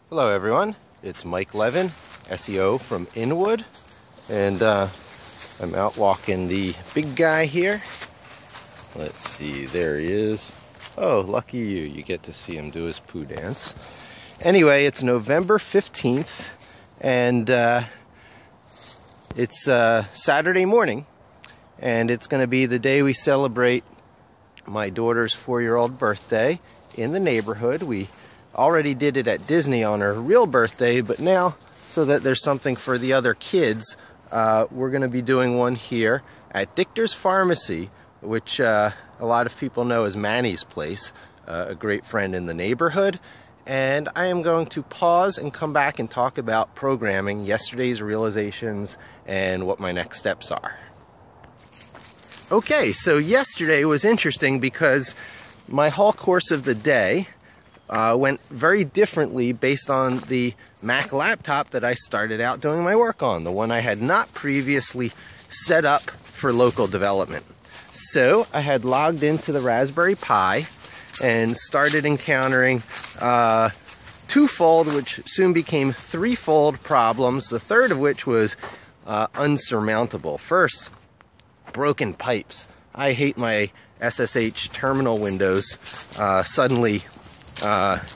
Hello everyone, it's Mike Levin, SEO from Inwood, and I'm out walking the big guy here. Let's see, there he is. Oh, lucky you, you get to see him do his poo dance. Anyway, it's November 15th, and it's Saturday morning, and it's going to be the day we celebrate my daughter's 4-year-old birthday in the neighborhood. We already did it at Disney on her real birthday, but now, so that there's something for the other kids, we're going to be doing one here at Dichter's Pharmacy, which a lot of people know as Manny's place, a great friend in the neighborhood. And I am going to pause and come back and talk about programming, yesterday's realizations, and what my next steps are. Okay, so yesterday was interesting because my whole course of the day went very differently based on the Mac laptop that I started out doing my work on, the one I had not previously set up for local development. So I had logged into the Raspberry Pi and started encountering twofold, which soon became threefold problems, the third of which was unsurmountable. First, broken pipes. I hate my SSH terminal windows suddenly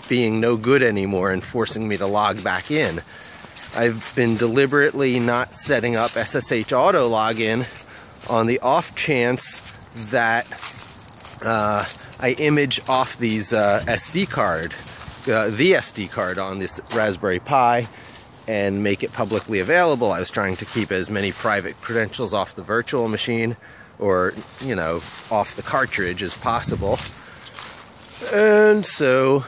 being no good anymore and forcing me to log back in. I've been deliberately not setting up SSH auto login on the off chance that I image off these SD card, the SD card on this Raspberry Pi, and make it publicly available. I was trying to keep as many private credentials off the virtual machine, or, you know, off the cartridge as possible. And so,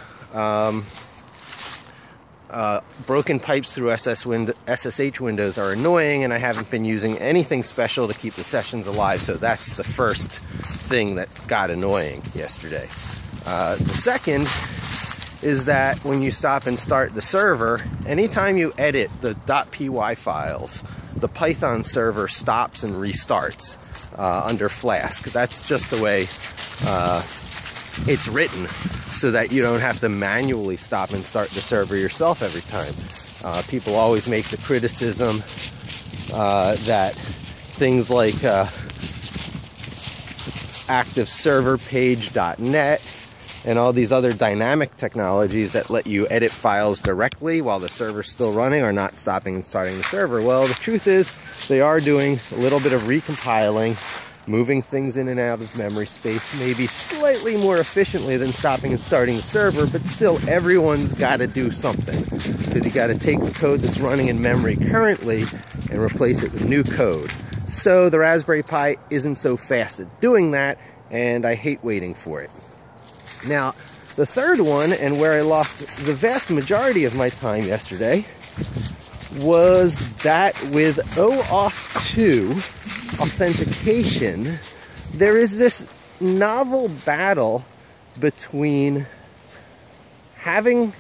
broken pipes through SSH windows are annoying, and I haven't been using anything special to keep the sessions alive, so that's the first thing that got annoying yesterday. The second is that when you stop and start the server, anytime you edit the .py files, the Python server stops and restarts under Flask. That's just the way it's written, so that you don't have to manually stop and start the server yourself every time. People always make the criticism that things like ActiveServerPage.net and all these other dynamic technologies that let you edit files directly while the server's still running are not stopping and starting the server. Well, the truth is they are doing a little bit of recompiling, moving things in and out of memory space, maybe slightly more efficiently than stopping and starting the server, but still everyone's got to do something, because you got to take the code that's running in memory currently and replace it with new code. So the Raspberry Pi isn't so fast at doing that, and I hate waiting for it. Now, the third one, and where I lost the vast majority of my time yesterday, was that with OAuth 2 authentication, there is this novel battle between having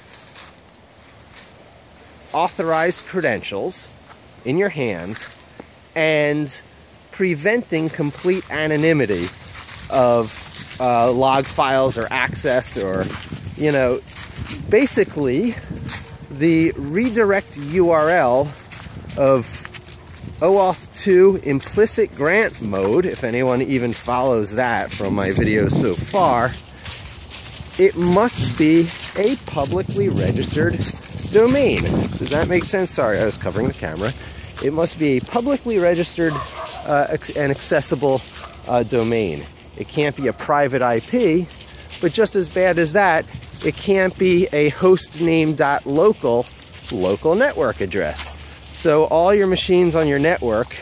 authorized credentials in your hand and preventing complete anonymity of log files or access, or, you know, basically the redirect URL of OAuth 2 implicit grant mode, if anyone even follows that from my videos so far, it must be a publicly registered domain. Does that make sense? Sorry, I was covering the camera. It must be a publicly registered and accessible domain. It can't be a private IP, but just as bad as that, it can't be a hostname.local local network address. So all your machines on your network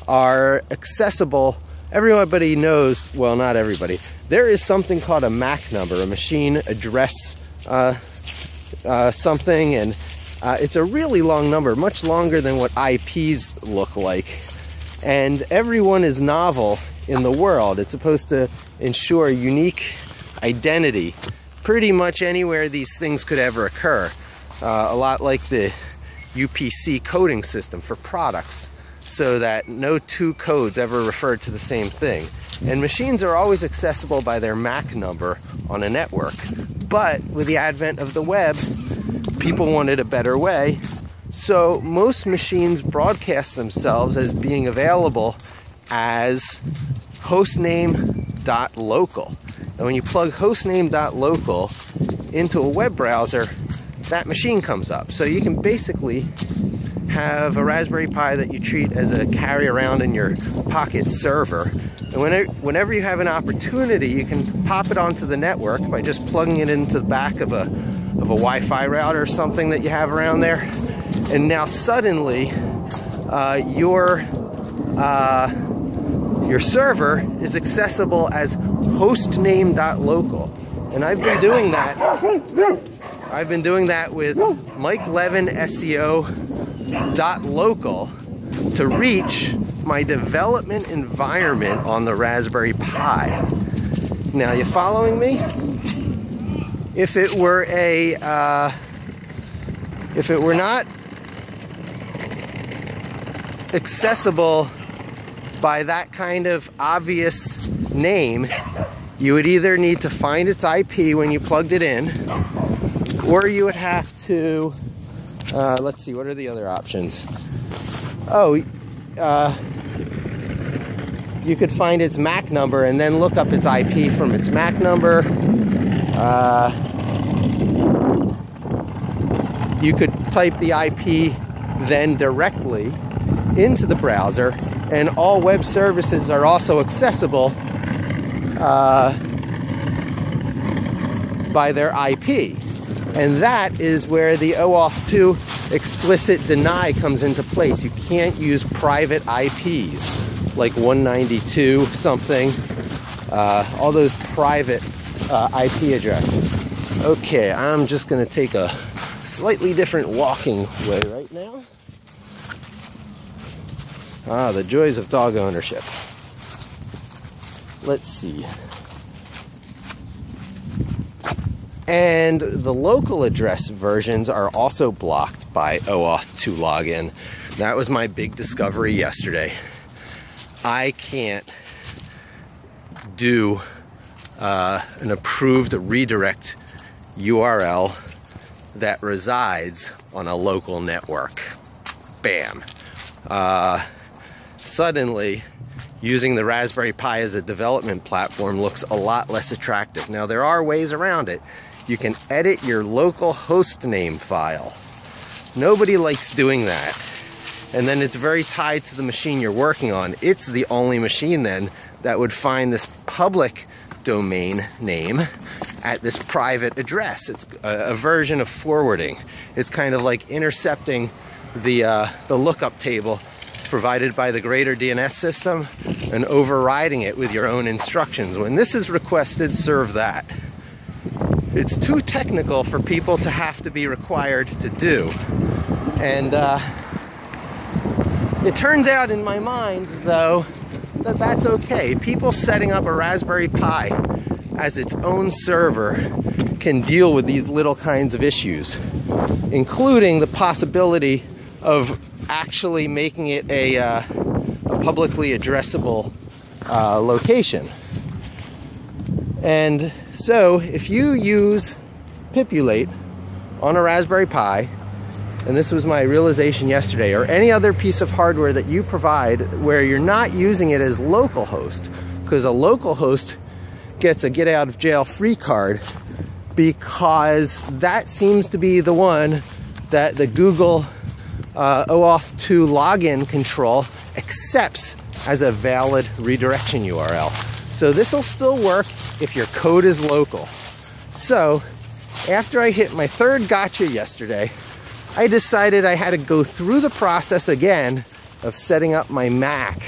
are accessible. Everybody knows, well, not everybody, there is something called a MAC number, a machine address something, and it's a really long number, much longer than what IPs look like. And everyone is novel in the world. It's supposed to ensure unique identity pretty much anywhere these things could ever occur. A lot like the UPC coding system for products, so that no two codes ever refer to the same thing. And machines are always accessible by their MAC number on a network. But with the advent of the web, people wanted a better way. So most machines broadcast themselves as being available as hostname.local. And when you plug hostname.local into a web browser, that machine comes up. So you can basically have a Raspberry Pi that you treat as a carry around in your pocket server. And whenever you have an opportunity, you can pop it onto the network by just plugging it into the back of a Wi-Fi router or something that you have around there. And now suddenly, your server is accessible as hostname.local. And I've been doing that. I've been doing that with Mike Levin SEO.local to reach my development environment on the Raspberry Pi. Now, you following me? If it were not accessible by that kind of obvious name, you would either need to find its IP when you plugged it in, or you would have to, let's see, what are the other options? Oh, you could find its MAC number and then look up its IP from its MAC number. You could type the IP then directly into the browser, and all web services are also accessible by their IP. And that is where the OAuth 2 explicit deny comes into place. You can't use private IPs like 192 something, all those private IP addresses. Okay, I'm just going to take a slightly different walking way right now. Ah, the joys of dog ownership. Let's see. And the local address versions are also blocked by OAuth 2 login. That was my big discovery yesterday. I can't do an approved redirect URL that resides on a local network. Bam. Suddenly, using the Raspberry Pi as a development platform looks a lot less attractive. Now, there are ways around it. You can edit your local host name file. Nobody likes doing that. And then it's very tied to the machine you're working on. It's the only machine then that would find this public domain name at this private address. It's a version of forwarding. It's kind of like intercepting the lookup table provided by the greater DNS system and overriding it with your own instructions. When this is requested, serve that. It's too technical for people to have to be required to do. And it turns out in my mind, though, that that's okay. People setting up a Raspberry Pi as its own server can deal with these little kinds of issues, including the possibility of actually making it a publicly addressable location. And so if you use Pipulate on a Raspberry Pi, and this was my realization yesterday, or any other piece of hardware that you provide where you're not using it as localhost, because a localhost gets a get out of jail free card, because that seems to be the one that the Google OAuth 2 login control accepts as a valid redirection URL. So this will still work if your code is local. So after I hit my third gotcha yesterday, I decided I had to go through the process again of setting up my Mac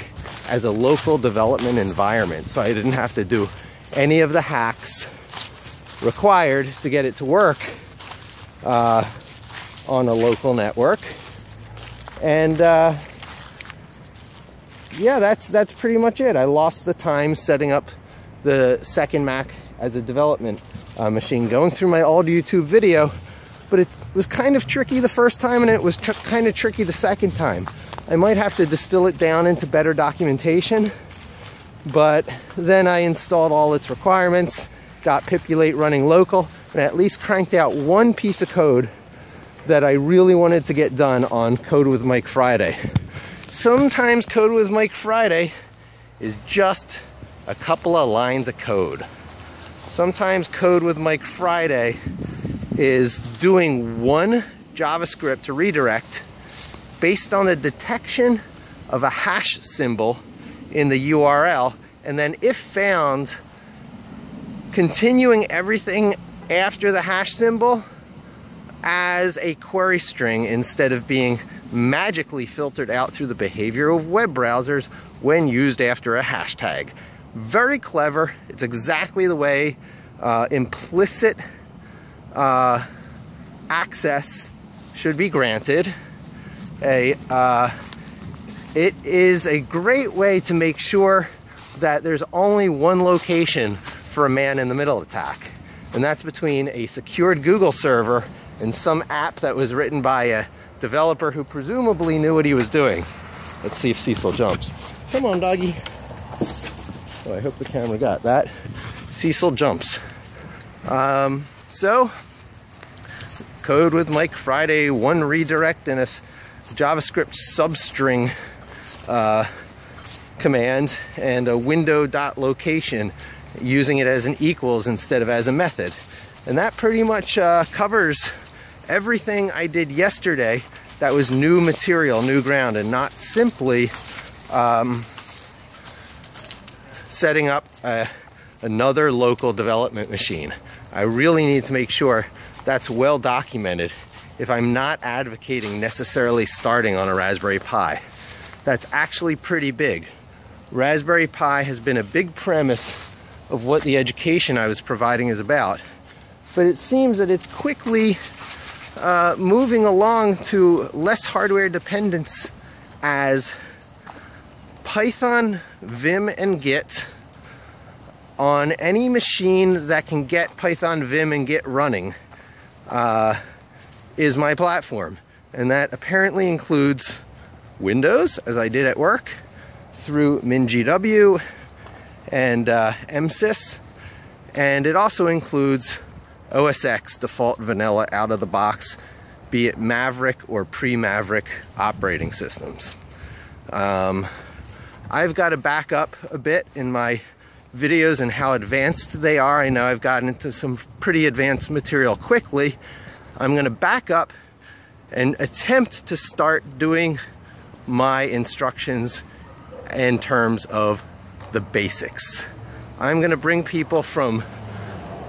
as a local development environment, so I didn't have to do any of the hacks required to get it to work on a local network. And yeah, that's pretty much it. I lost the time setting up the second Mac as a development machine, going through my old YouTube video, but it was kind of tricky the first time and it was kind of tricky the second time. I might have to distill it down into better documentation, but then I installed all its requirements, got Pipulate running local, and at least cranked out one piece of code that I really wanted to get done on Code with Mike Friday. Sometimes Code with Mike Friday is just a couple of lines of code. Sometimes Code with Mike Friday is doing one JavaScript to redirect based on the detection of a hash symbol in the URL, and then if found, continuing everything after the hash symbol as a query string instead of being magically filtered out through the behavior of web browsers when used after a hashtag. Very clever. It's exactly the way implicit access should be granted. It is a great way to make sure that there's only one location for a man-in-the-middle attack, and that's between a secured Google server and some app that was written by a developer who presumably knew what he was doing. Let's see if Cecil jumps. Come on, doggy. Oh, I hope the camera got that. Cecil jumps. So, Code with Mike Friday, one redirect and a JavaScript substring command, and a window.location, using it as an equals instead of as a method. And that pretty much covers everything I did yesterday that was new material, new ground, and not simply setting up another local development machine. I really need to make sure that's well documented if I'm not advocating necessarily starting on a Raspberry Pi. That's actually pretty big. Raspberry Pi has been a big premise of what the education I was providing is about, but it seems that it's quickly moving along to less hardware dependence as Python, Vim, and Git on any machine that can get Python, Vim, and Git running is my platform. And that apparently includes Windows, as I did at work, through MinGW and MSys, and it also includes OS X default vanilla out of the box, be it Maverick or pre-Maverick operating systems. I've got to back up a bit in my videos and how advanced they are. I know I've gotten into some pretty advanced material quickly. I'm going to back up and attempt to start doing my instructions in terms of the basics. I'm going to bring people from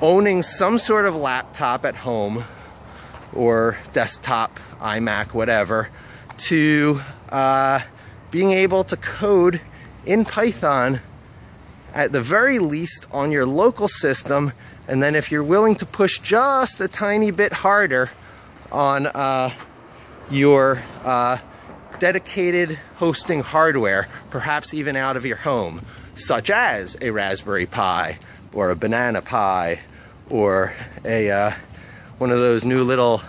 owning some sort of laptop at home or desktop, iMac, whatever, to being able to code in Python at the very least on your local system, and then if you're willing to push just a tiny bit harder on your dedicated hosting hardware, perhaps even out of your home, such as a Raspberry Pi or a Banana Pi or a one of those new little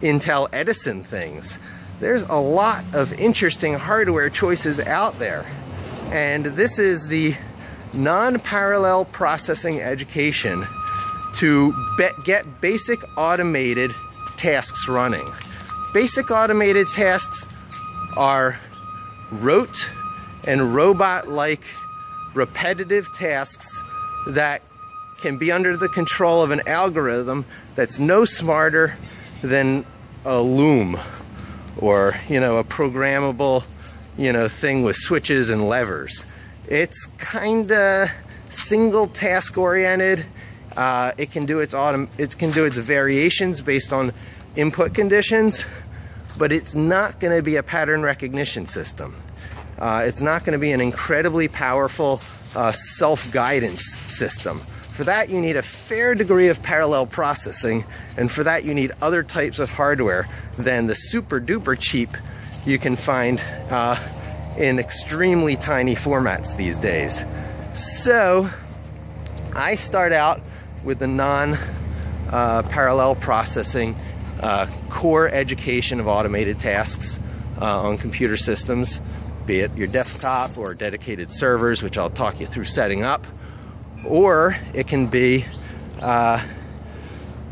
Intel Edison things. There's a lot of interesting hardware choices out there, and this is the non-parallel processing education to get basic automated tasks running. Basic automated tasks are rote and robot-like repetitive tasks that can be under the control of an algorithm that's no smarter than a loom or, you know, a programmable, you know, thing with switches and levers. It's kinda single task oriented. It can do its variations based on input conditions, but it's not going to be a pattern recognition system. It's not going to be an incredibly powerful self-guidance system. For that you need a fair degree of parallel processing, and for that you need other types of hardware than the super duper cheap you can find in extremely tiny formats these days. So I start out with the non-parallel processing core education of automated tasks on computer systems, be it your desktop or dedicated servers, which I'll talk you through setting up, or it can be,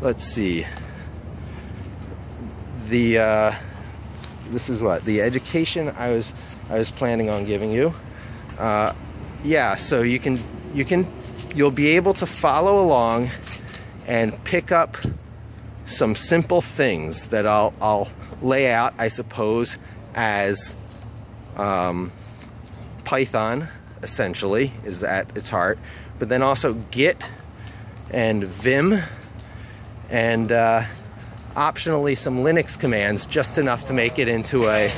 let's see, this is what the education I was planning on giving you. Yeah, so you'll be able to follow along and pick up some simple things that I'll lay out, I suppose, as Python essentially is at its heart, but then also Git and Vim and optionally some Linux commands, just enough to make it into a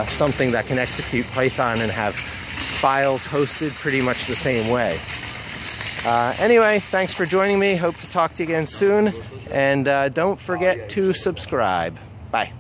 something that can execute Python and have files hosted pretty much the same way. Anyway, thanks for joining me. Hope to talk to you again soon, and don't forget to subscribe. Bye.